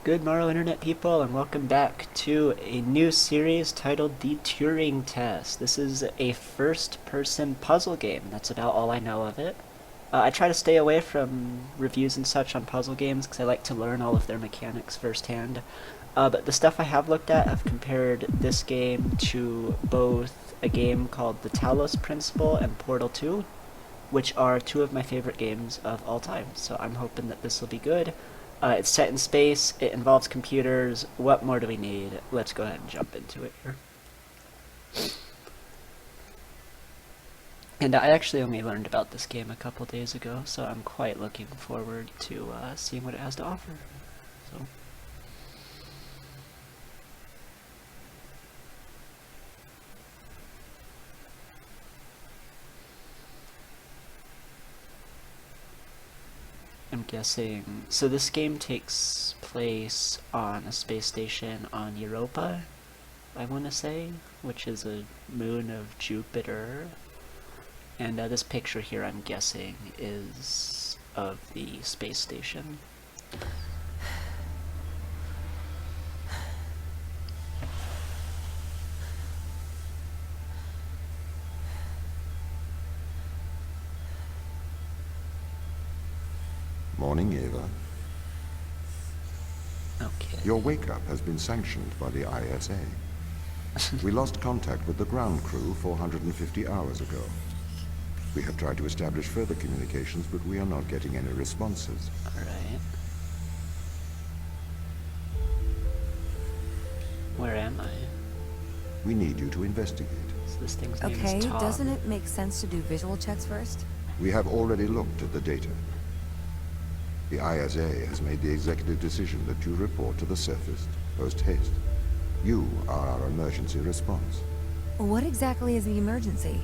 Good morrow, Internet people, and welcome back to a new series titled The Turing Test. This is a first-person puzzle game. That's about all I know of it. I try to stay away from reviews and such on puzzle games because I like to learn all of their mechanics firsthand. But the stuff I have looked at, I've compared this game to both a game called The Talos Principle and Portal 2, which are two of my favorite games of all time. So I'm hoping that this will be good. It's set in space, it involves computers. What more do we need? Let's go ahead and jump into it here. And I actually only learned about this game a couple days ago, so I'm quite looking forward to seeing what it has to offer. So. I'm guessing. So this game takes place on a space station on Europa, I want to say, which is a moon of Jupiter. And this picture here, I'm guessing, is of the space station. Morning, Eva. Okay. Your wake-up has been sanctioned by the ISA. We lost contact with the ground crew 450 hours ago. We have tried to establish further communications, but we are not getting any responses. Alright. Where am I? We need you to investigate. So this thing's name Okay, is Tom. doesn't it make sense to do visual checks first? We have already looked at the data. The ISA has made the executive decision that you report to the surface post-haste. You are our emergency response. What exactly is the emergency?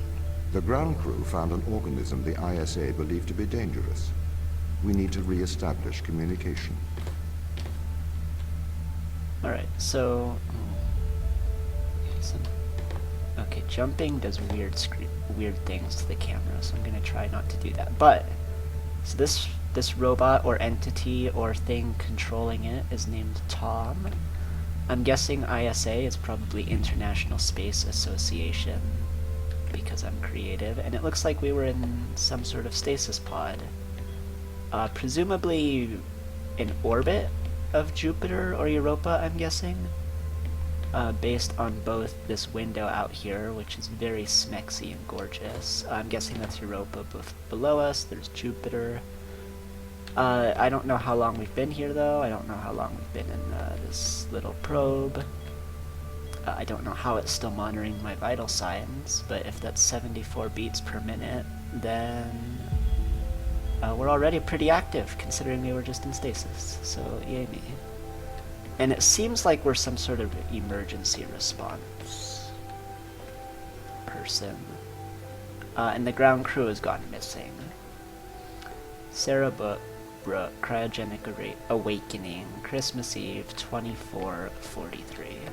The ground crew found an organism the ISA believed to be dangerous. We need to re-establish communication. Alright, so... Okay, jumping does weird things to the camera, so I'm gonna try not to do that. But, so this robot or entity or thing controlling it is named Tom. I'm guessing ISA is probably International Space Association, because I'm creative, and it looks like we were in some sort of stasis pod. Presumably in orbit of Jupiter or Europa, I'm guessing. Based on both this window out here, which is very smexy and gorgeous. I'm guessing that's Europa below us. There's Jupiter. I don't know how long we've been here, though. I don't know how long we've been in this little probe. I don't know how it's still monitoring my vital signs, but if that's 74 beats per minute, then we're already pretty active, considering we were just in stasis. So, yay me. And it seems like we're some sort of emergency response person. And the ground crew has gone missing. Sarah Brooke, Cryogenic Awakening, Christmas Eve, 24:43.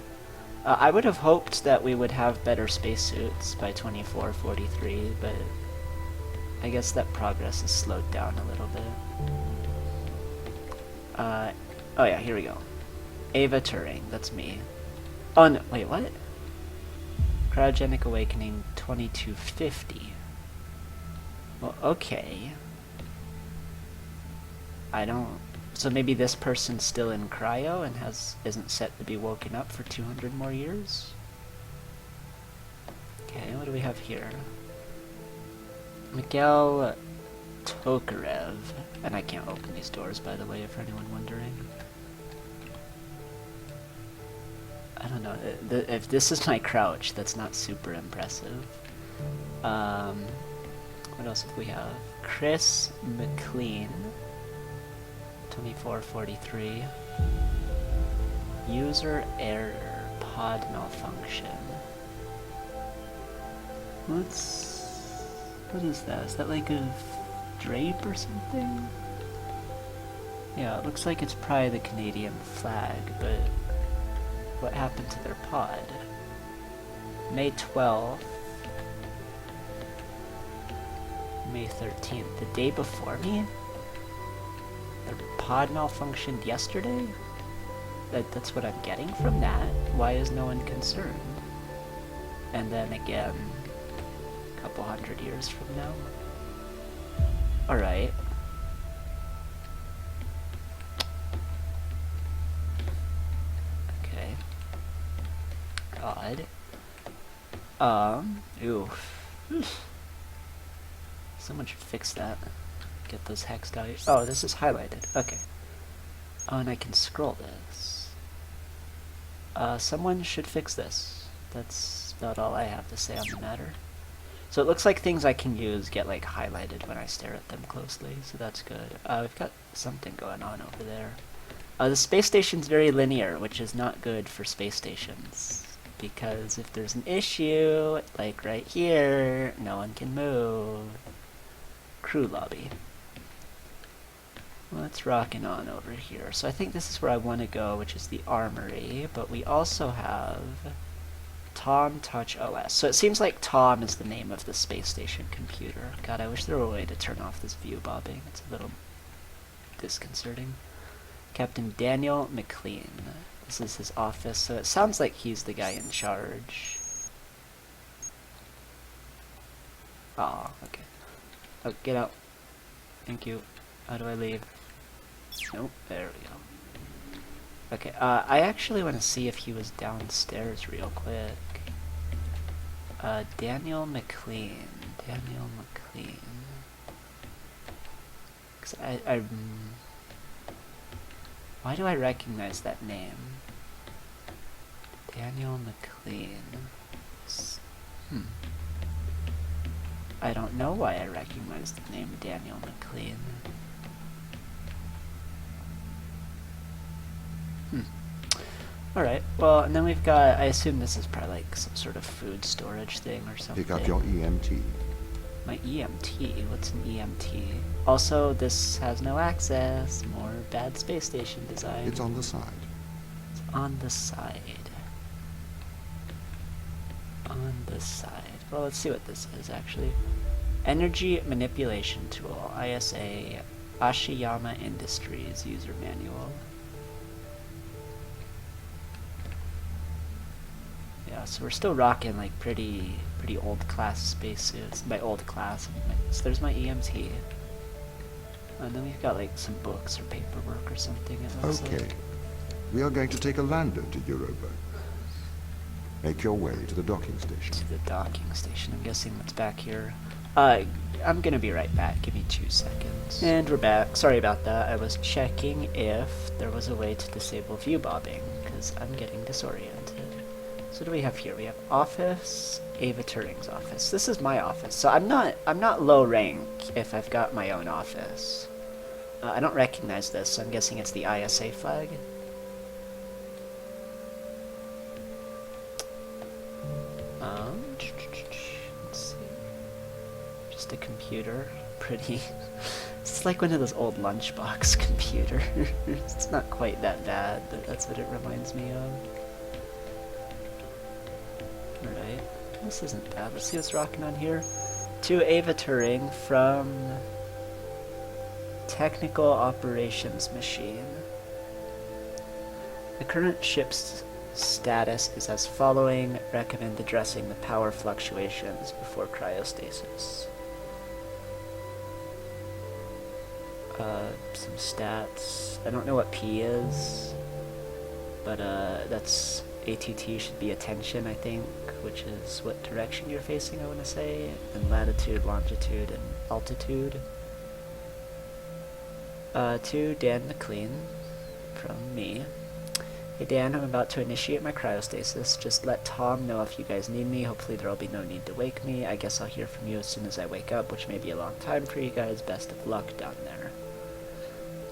I would have hoped that we would have better spacesuits by 24:43, but I guess that progress is slowed down a little bit. Oh yeah, here we go. Ava Turing, that's me. Oh no, wait, what? Cryogenic Awakening 2250. Well, okay. I don't... So maybe this person's still in cryo and isn't set to be woken up for 200 more years? Okay, what do we have here? Miguel Tokarev. And I can't open these doors, by the way, for anyone wondering. I don't know, if this is my crouch, that's not super impressive. What else do we have? Chris McLean, 24:43. User error, pod malfunction. What is that? Is that like a drape or something? Yeah, it looks like it's probably the Canadian flag, but what happened to their pod? May 12th. May 13th, the day before me? Their pod malfunctioned yesterday? That's what I'm getting from that. Why is no one concerned? And then again, a couple hundred years from now. Alright. Okay. God. Oof. Someone should fix that. Get those hex values. Oh, this is highlighted. Okay. Oh, and I can scroll this. Someone should fix this. That's about all I have to say on the matter. So it looks like things I can use get like highlighted when I stare at them closely, so that's good. We've got something going on over there. The space station's very linear, which is not good for space stations. Because if there's an issue, like right here, no one can move. Crew lobby. Let's rockin' on over here. So I think this is where I want to go, which is the armory, but we also have Tom Touch OS. So it seems like Tom is the name of the space station computer. God, I wish there were a way to turn off this view bobbing. It's a little disconcerting. Captain Daniel McLean. This is his office, so it sounds like he's the guy in charge. Oh, okay. Oh, get out. Thank you. How do I leave? Nope, there we go. Okay, I actually want to see if he was downstairs real quick. Daniel McLean. Daniel McLean. 'Cause why do I recognize that name? Daniel McLean. I don't know why I recognize the name Daniel McLean. Alright, well, and then we've got, I assume this is probably like some sort of food storage thing or something. Pick up your EMT. My EMT? What's an EMT? Also, this has no access. More bad space station design. It's on the side. It's on the side. On the side. Well, let's see what this is, actually. Energy Manipulation Tool. ISA Ashiyama Industries User Manual. Yeah, so we're still rocking like pretty old class spacesuits. By old class, so there's my EMT. And then we've got like some books or paperwork or something. It looks Okay. like. We are going to take a lander to Europa. Make your way to the docking station. To the docking station. I'm guessing that's back here. I'm gonna be right back. Give me 2 seconds. And we're back. Sorry about that. I was checking if there was a way to disable view bobbing, because I'm getting disoriented. So what do we have here? We have office, Ava Turing's office. This is my office. So I'm not low rank if I've got my own office. I don't recognize this, so I'm guessing it's the ISA flag. Let's see. Just a computer. Pretty. It's like one of those old lunchbox computers. It's not quite that bad, but that's what it reminds me of. Alright. This isn't bad. Let's see what's rocking on here. To Ava Turing from Technical Operations Machine. The current ship's status is as following. Recommend addressing the power fluctuations before cryostasis. Some stats. I don't know what P is, but that's ATT should be attention, I think, which is what direction you're facing, I want to say, and latitude, longitude, and altitude. To Dan McLean from me. Hey Dan, I'm about to initiate my cryostasis. Just let Tom know if you guys need me. Hopefully there'll be no need to wake me. I guess I'll hear from you as soon as I wake up, which may be a long time for you guys. Best of luck down there.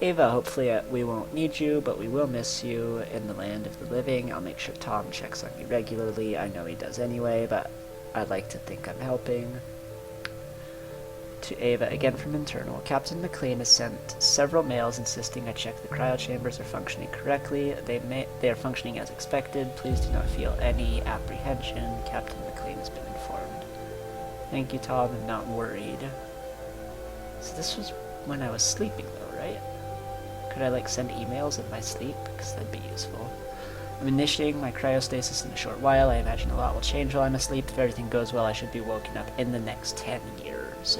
Ava, hopefully we won't need you, but we will miss you in the land of the living. I'll make sure Tom checks on you regularly. I know he does anyway, but I'd like to think I'm helping. To Ava, again from internal. Captain McLean has sent several mails insisting I check the cryo chambers are functioning correctly. They are functioning as expected. Please do not feel any apprehension. Captain McLean has been informed. Thank you, Tom. I'm not worried. So this was when I was sleeping, though, right? Could I like send emails in my sleep? Because that'd be useful. I'm initiating my cryostasis in a short while. I imagine a lot will change while I'm asleep. If everything goes well, I should be woken up in the next 10 years.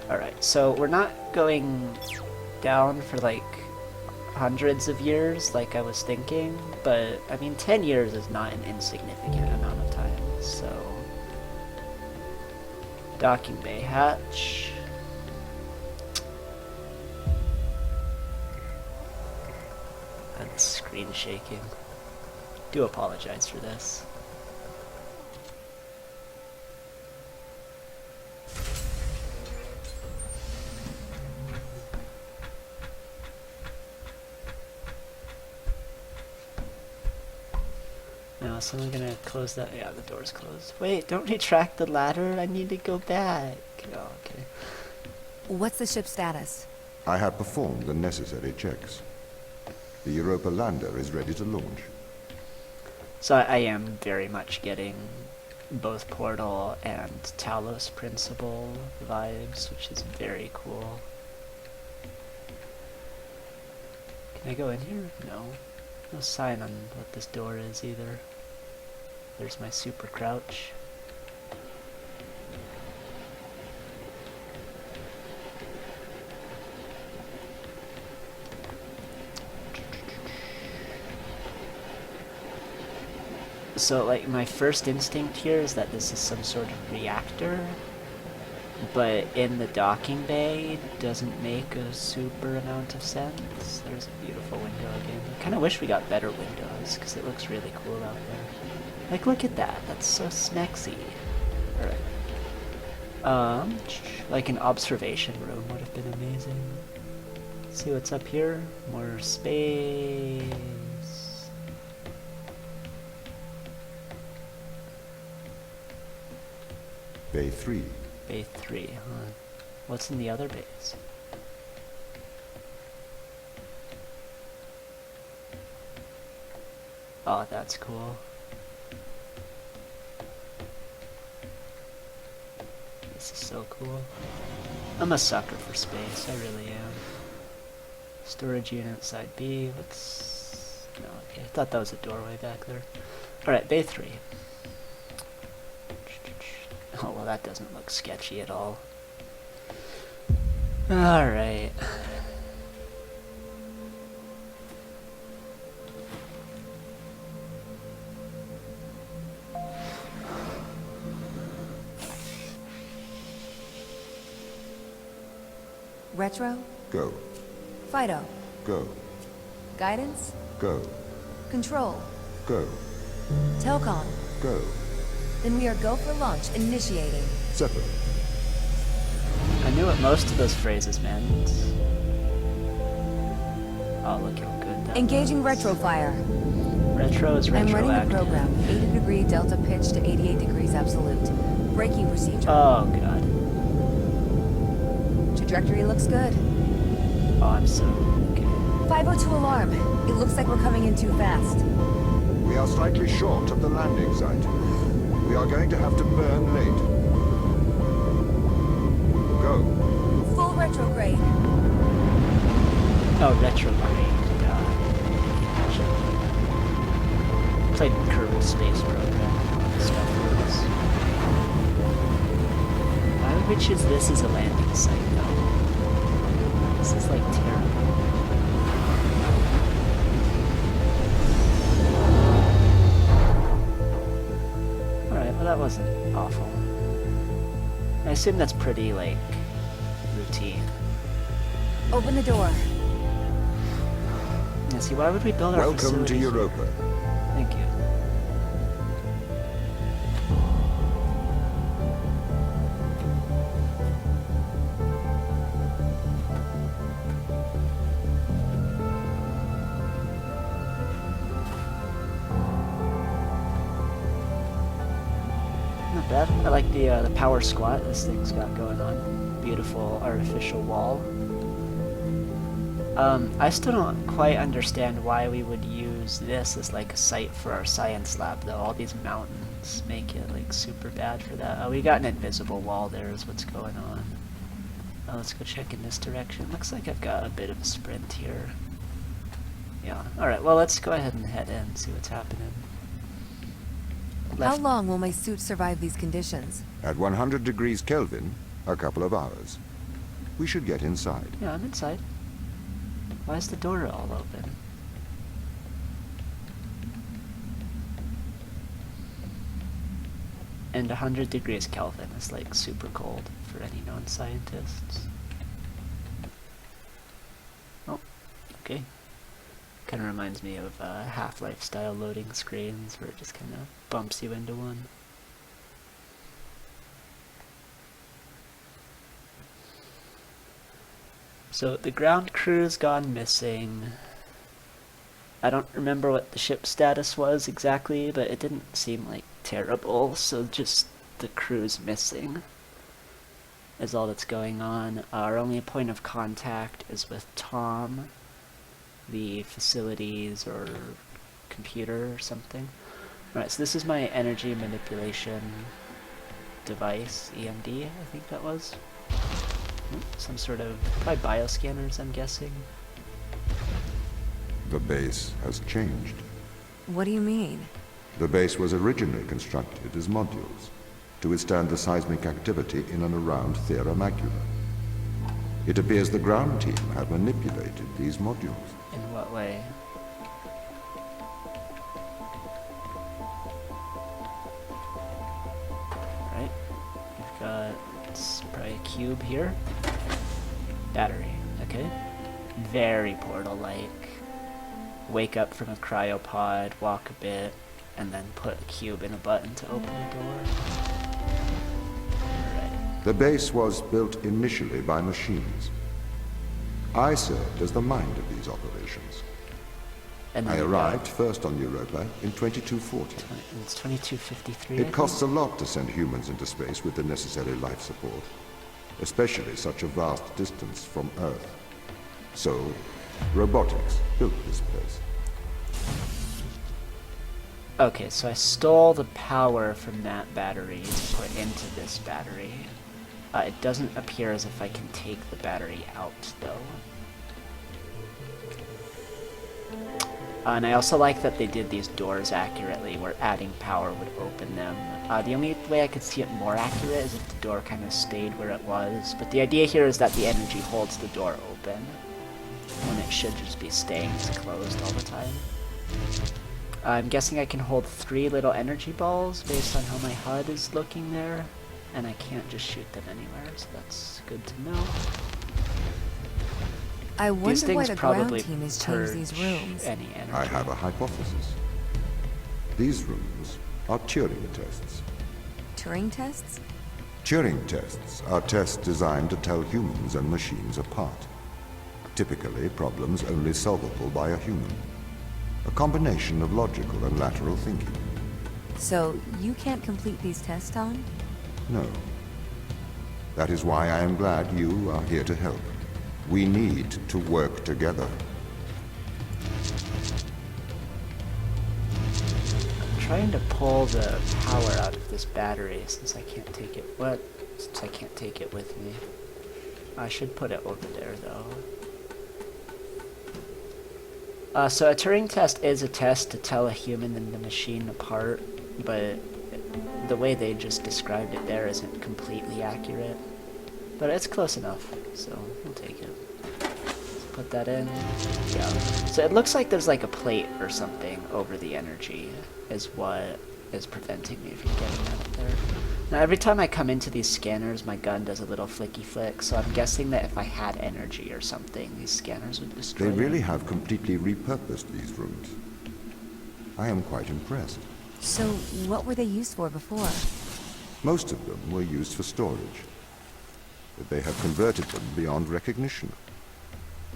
Alright, so we're not going down for like hundreds of years like I was thinking, but I mean 10 years is not an insignificant amount of time, so... Docking bay hatch. And screen shaking. Do apologize for this. Now, is someone gonna close that? Yeah, the door's closed. Wait, don't retract the ladder. I need to go back. Oh, okay. What's the ship's status? I have performed the necessary checks. The Europa lander is ready to launch. So I am very much getting both Portal and Talos Principle vibes, which is very cool. Can I go in here? No. No sign on what this door is either. There's my super crouch. So, like, my first instinct here is that this is some sort of reactor, but in the docking bay doesn't make a super amount of sense. There's a beautiful window again. I kind of wish we got better windows, because it looks really cool out there. Like, look at that. That's so smexy. Alright. Like an observation room would have been amazing. Let's see what's up here. More space. Bay 3. Bay 3, huh? What's in the other bays? Oh, that's cool. This is so cool. I'm a sucker for space, I really am. Storage unit, side B, what's... No, okay, I thought that was a doorway back there. Alright, Bay 3. Oh, well, that doesn't look sketchy at all. Alright. Retro? Go. Fido? Go. Guidance? Go. Control? Go. Telcom? Go. Then we are go for launch, initiating. Separate. I knew what most of those phrases meant. Oh, look how good that Engaging was. retro fire. Retro is I'm running retroactive. the program. 80-degree delta pitch to 88 degrees absolute. Braking procedure. Oh, God. Trajectory looks good. Oh, I'm so... Okay. 502 alarm. It looks like we're coming in too fast. We are slightly short of the landing site. We are going to have to burn late. Go. Full retrograde. Oh, retrograde. Gotcha. Played Kerbal Space Program. Stuff works. Why would we choose this as a landing site, though? This is, like, terrible. Well, that wasn't awful. I assume that's pretty, like, routine. Open the door. Yeah, see, why would we build our Welcome facility to here? Europa. Thank you. Not bad. I like the power squat this thing's got going on. Beautiful artificial wall. I still don't quite understand why we would use this as like a site for our science lab though. All these mountains make it like super bad for that. Oh, we got an invisible wall there is what's going on. let's go check in this direction. Looks like I've got a bit of a sprint here. Yeah, alright, well let's go ahead and head in, see what's happening. How long will my suit survive these conditions? At 100 degrees Kelvin, a couple of hours. We should get inside. Yeah, I'm inside. Why is the door all open? And 100 degrees Kelvin is like super cold for any known scientists. Oh, okay. Kind of reminds me of Half-Life style loading screens where it just kind of bumps you into one. So the ground crew's gone missing. I don't remember what the ship status was exactly, but it didn't seem like terrible, so just the crew's missing is all that's going on. Our only point of contact is with Tom, the facilities or computer or something. Alright, so this is my energy manipulation device, EMD, I think that was. Some sort of, probably bioscanners, I'm guessing. The base has changed. What do you mean? The base was originally constructed as modules to withstand the seismic activity in and around Thera Macula. It appears the ground team have manipulated these modules. In what way? Right, we've got probably a cube here. Battery, okay. Very portal-like. Wake up from a cryopod, walk a bit, and then put a cube in a button to open the door. Right. The base was built initially by machines. I served as the mind of these operations. And I then arrived first on Europa in 2240. It's 2253. It costs a lot to send humans into space with the necessary life support, especially such a vast distance from Earth. So, robotics built this place. Okay, so I stole the power from that battery to put into this battery. It doesn't appear as if I can take the battery out, though. And I also like that they did these doors accurately, where adding power would open them. The only way I could see it more accurate is if the door kind of stayed where it was, but the idea here is that the energy holds the door open, when it should just be staying closed all the time. I'm guessing I can hold 3 little energy balls based on how my HUD is looking there, and I can't just shoot them anywhere, so that's good to know. I These wonder why things the probably ground team has changed these purge rooms. any energy. I have a hypothesis. These rooms are Turing tests. Turing tests? Turing tests are tests designed to tell humans and machines apart. Typically, problems only solvable by a human. A combination of logical and lateral thinking. So, you can't complete these tests, Tom? No. That is why I am glad you are here to help. We need to work together. I'm trying to pull the power out of this battery since I can't take it. Since I can't take it with me. I should put it over there, though. So a Turing test is a test to tell a human and the machine apart, but the way they just described it there isn't completely accurate. But it's close enough, so we'll take it. Let's put that in. Yeah. So it looks like there's like a plate or something over the energy is what is preventing me from getting out there. Now every time I come into these scanners, my gun does a little flicky flick, so I'm guessing that if I had energy or something, these scanners would destroy They really them. have completely repurposed these rooms. I am quite impressed. So, what were they used for before? Most of them were used for storage. But they have converted them beyond recognition.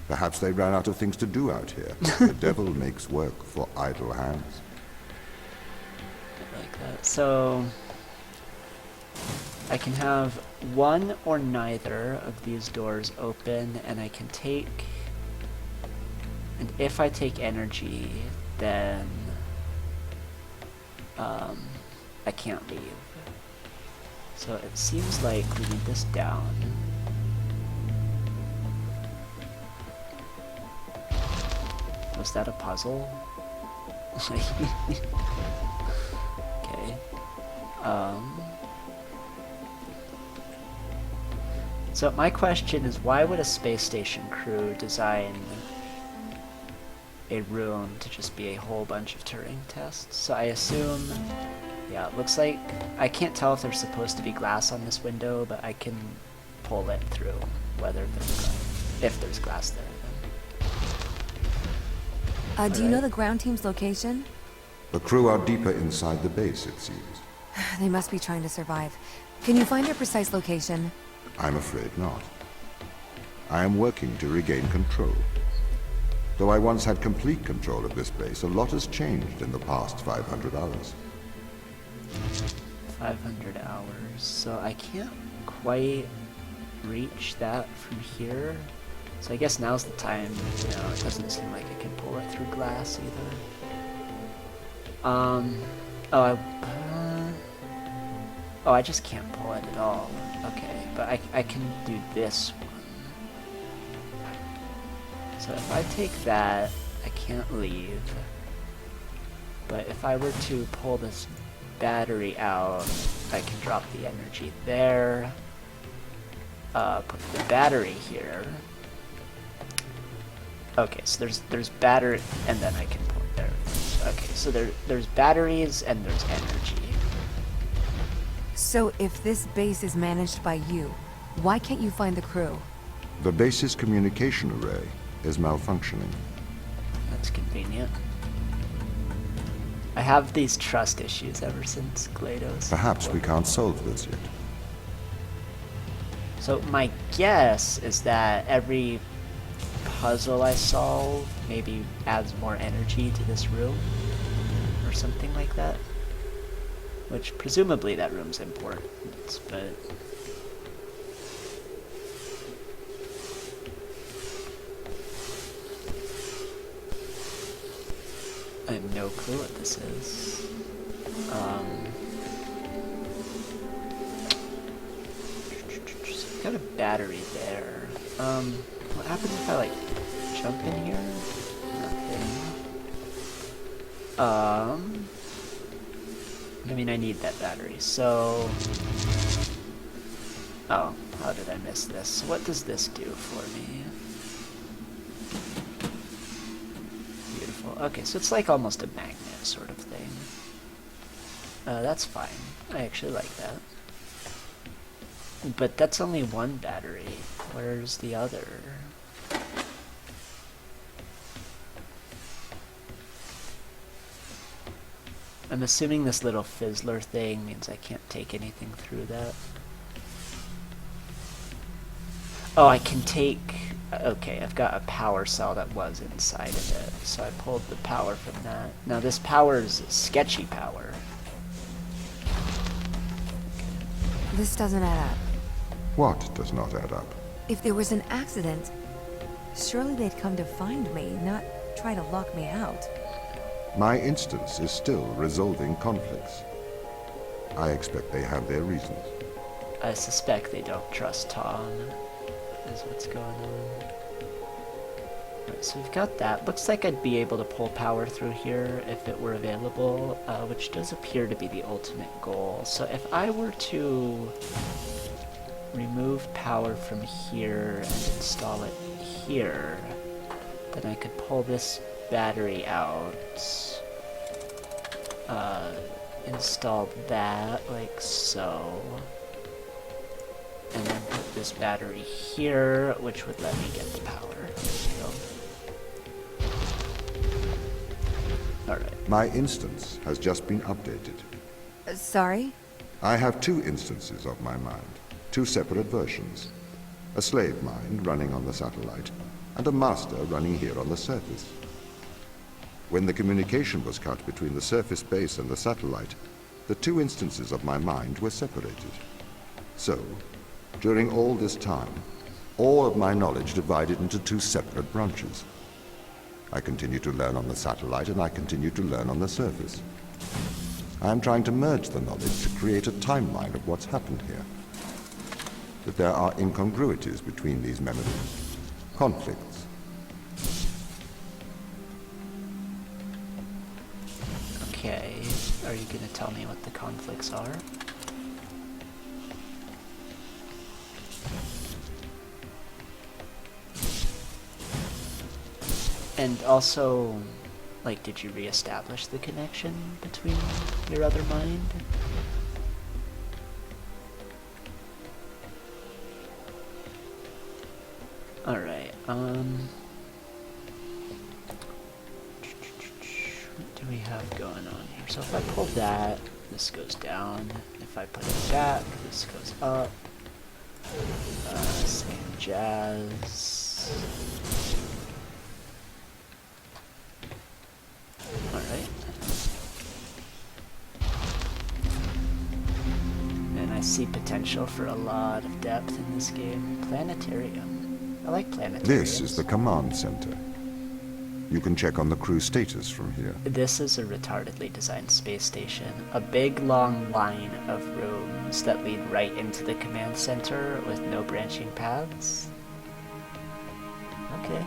Perhaps they ran out of things to do out here. The devil makes work for idle hands. Like that. So I can have one or neither of these doors open, and I can take, and if I take energy, then I can't leave. So it seems like we need this down. is that a puzzle? Okay. So my question is, why would a space station crew design a room to just be a whole bunch of Turing tests? So I assume, yeah, it looks like, I can't tell if there's supposed to be glass on this window, but I can pull it through, whether there's glass, if there's glass there. Do you know the ground team's location? The crew are deeper inside the base, it seems. They must be trying to survive. Can you find their precise location? I'm afraid not. I am working to regain control. Though I once had complete control of this base, a lot has changed in the past 500 hours. 500 hours, so I can't quite reach that from here. So I guess now's the time. No, it doesn't seem like I can pull it through glass either. I just can't pull it at all. Okay, but I can do this one. So if I take that, I can't leave. But if I were to pull this battery out, I can drop the energy there. Put the battery here. Okay, so there's battery, and then I can pull it there. Okay, so there's batteries and there's energy. So if this base is managed by you, why can't you find the crew? The base's communication array is malfunctioning. That's convenient. I have these trust issues ever since GLaDOS. Perhaps we can't solve this yet. So my guess is that every puzzle I solve maybe adds more energy to this room, or something like that. Which presumably that room's important, but I have no clue what this is. So I've got a battery there. What happens if I like jump in here? Nothing. I mean, I need that battery, so... Oh, how did I miss this? So what does this do for me? Beautiful. Okay, so it's like almost a magnet sort of thing. That's fine. I actually like that. But that's only one battery. Where's the other? I'm assuming this little fizzler thing means I can't take anything through that. Oh, I can take... Okay, I've got a power cell that was inside of it, so I pulled the power from that. Now this power is sketchy power. This doesn't add up. What does not add up? If there was an accident, surely they'd come to find me, not try to lock me out. My instance is still resolving conflicts. I expect they have their reasons. I suspect they don't trust Tom, is what's going on. Right, so we've got that. Looks like I'd be able to pull power through here if it were available, which does appear to be the ultimate goal. So if I were to remove power from here and install it here, then I could pull this battery out, install that like so, and then put this battery here, which would let me get the power. Alright. My instance has just been updated. Sorry? I have two instances of my mind, two separate versions. A slave mind running on the satellite, and a master running here on the surface. When the communication was cut between the surface base and the satellite, the two instances of my mind were separated. So, during all this time, all of my knowledge divided into two separate branches. I continue to learn on the satellite, and I continue to learn on the surface. I am trying to merge the knowledge to create a timeline of what's happened here. But there are incongruities between these memories, conflicts. Okay, are you gonna tell me what the conflicts are? And also, like, did you reestablish the connection between your other mind? Alright, what do we have going on here? So if I pull that, this goes down. If I put it back, this goes up. Same jazz. Alright. And I see potential for a lot of depth in this game. Planetarium. I like planetariums. This is the command center. You can check on the crew status from here. This is a retardedly designed space station. A big long line of rooms that lead right into the command center with no branching paths. Okay.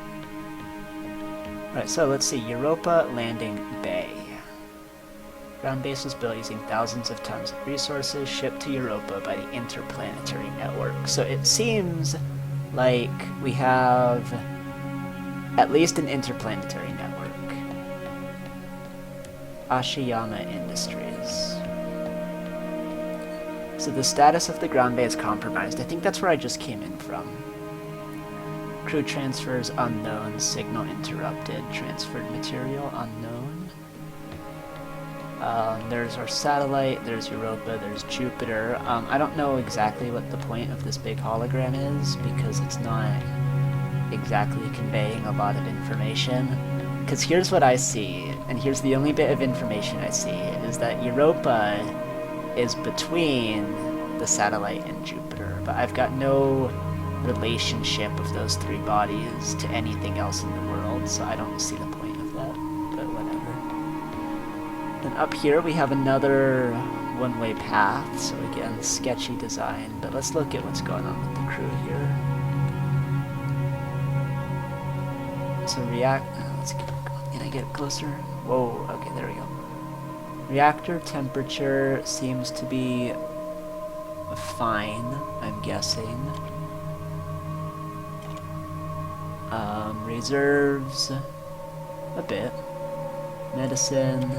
Alright, so let's see. Europa Landing Bay. Ground base was built using thousands of tons of resources shipped to Europa by the Interplanetary Network. So it seems like we have at least an interplanetary network. Ashiyama Industries. So the status of the ground bay is compromised. I think that's where I just came in from. Crew transfers unknown, signal interrupted, transferred material unknown. There's our satellite, there's Europa, there's Jupiter. I don't know exactly what the point of this big hologram is because it's not exactly conveying a lot of information. Because here's what I see, and here's the only bit of information I see, is that Europa is between the satellite and Jupiter, but I've got no relationship of those three bodies to anything else in the world, so I don't see the point of that, but whatever. Then up here we have another one-way path, so again, sketchy design, but let's look at what's going on with the crew here. So let's get, can I get closer? Whoa, okay, there we go. Reactor temperature seems to be fine, I'm guessing. Reserves, a bit. Medicine.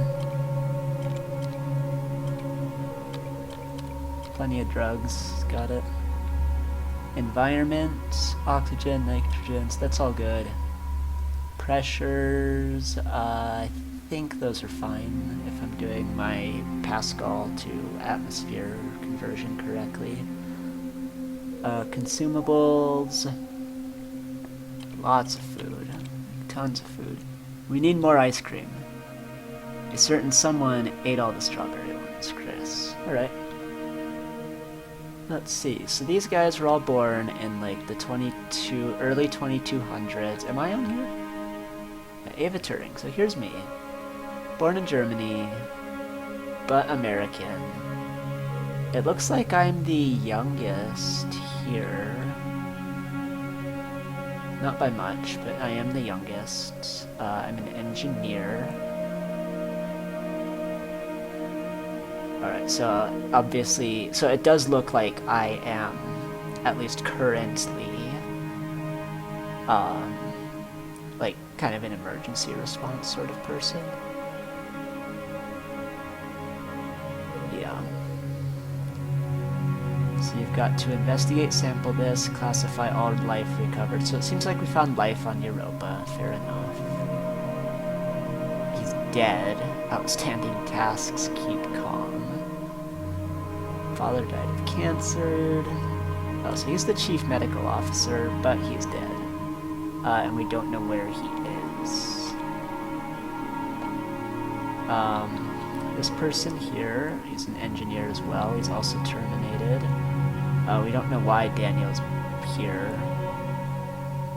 Plenty of drugs, got it. Environment, oxygen, nitrogens, that's all good. Pressures, I think those are fine if I'm doing my Pascal to atmosphere conversion correctly. Consumables, lots of food, tons of food. We need more ice cream. A certain someone ate all the strawberry ones, Chris. Alright. Let's see, so these guys were all born in like the early 2200s. Am I on here? Ava Turing, so here's me. Born in Germany, but American. It looks like I'm the youngest here. Not by much, but I am the youngest. I'm an engineer. Alright, so obviously, so it does look like I am, at least currently, like kind of an emergency response sort of person. Yeah. So you've got to investigate, sample this, classify all life recovered. So it seems like we found life on Europa. Fair enough. He's dead. Outstanding tasks, keep calm. Father died of cancer. Oh, so he's the chief medical officer, but he's dead. And we don't know where he is. This person here, he's an engineer as well. He's also terminated. We don't know why Daniel's here.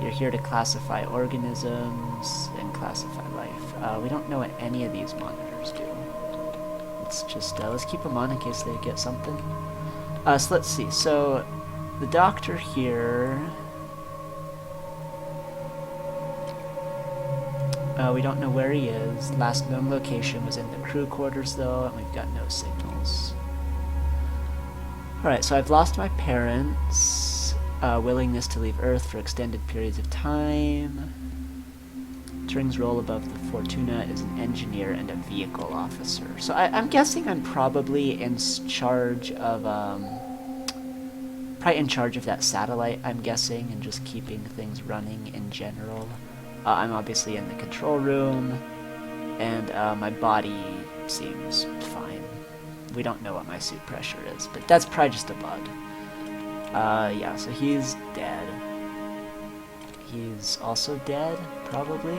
You're here to classify organisms and classify life. We don't know what any of these monitors do. Let's just, let's keep them on in case they get something. So let's see, so the doctor here We don't know where he is. Last known location was in the crew quarters, though, and we've got no signals. Alright, so I've lost my parents. Willingness to leave Earth for extended periods of time. Turing's role above the Fortuna is an engineer and a vehicle officer. So I'm guessing I'm probably in charge of, probably in charge of that satellite, I'm guessing, and just keeping things running in general. I'm obviously in the control room, and my body seems fine. We don't know what my suit pressure is, but that's probably just a bug. Yeah, so he's dead. He's also dead, probably.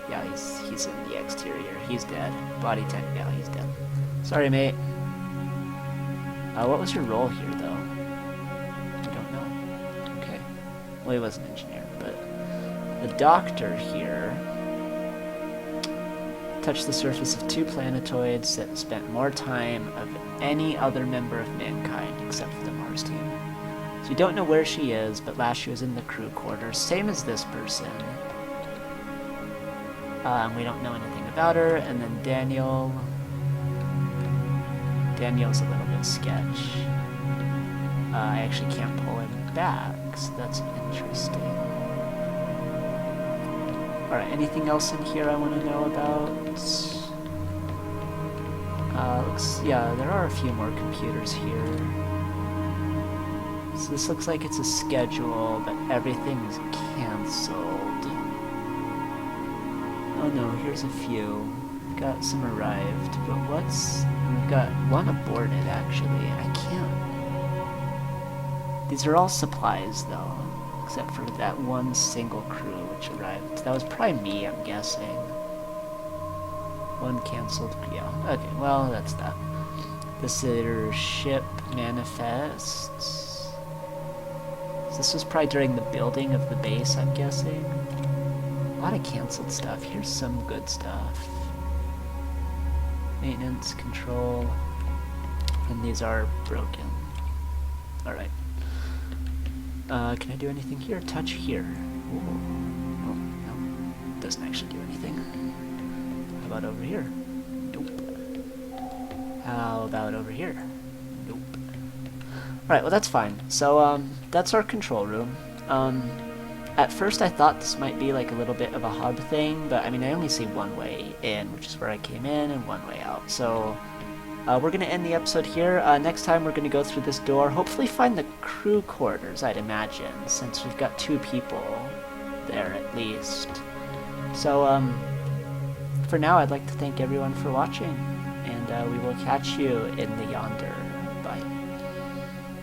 Yeah, he's in the exterior. He's dead. Body 10, yeah, he's dead. Sorry, mate. What was your role here, though? I don't know. Okay. Well, he was an engineer, but... The doctor here... touched the surface of 2 planetoids that spent more time of any other member of mankind, except for the Mars team. So we don't know where she is, but last she was in the crew quarters, same as this person. We don't know anything about her, and then Daniel's a little bit sketch. I actually can't pull him back, so that's interesting. Alright, anything else in here I want to know about? Yeah, there are a few more computers here. So this looks like it's a schedule, but everything's cancelled. Oh no, here's a few. We've got some arrived, but we've got one aborted, actually. I can't... These are all supplies, though, except for that one single crew which arrived. That was probably me, I'm guessing. One cancelled, yeah. Okay, well, that's that. This is ship manifests. So this was probably during the building of the base, I'm guessing. A lot of cancelled stuff. Here's some good stuff. Maintenance, control. And these are broken. Alright. Can I do anything here? Touch here. Ooh. Oh, no. Doesn't actually do anything. How about over here? Nope. How about over here? Nope. Alright, well that's fine. So, that's our control room. At first I thought this might be like a little bit of a hub thing, but I mean I only see one way in, which is where I came in, and one way out. So we're going to end the episode here. Next time we're going to go through this door, hopefully find the crew quarters, I'd imagine, since we've got 2 people there at least. So for now I'd like to thank everyone for watching, and we will catch you in the yonder.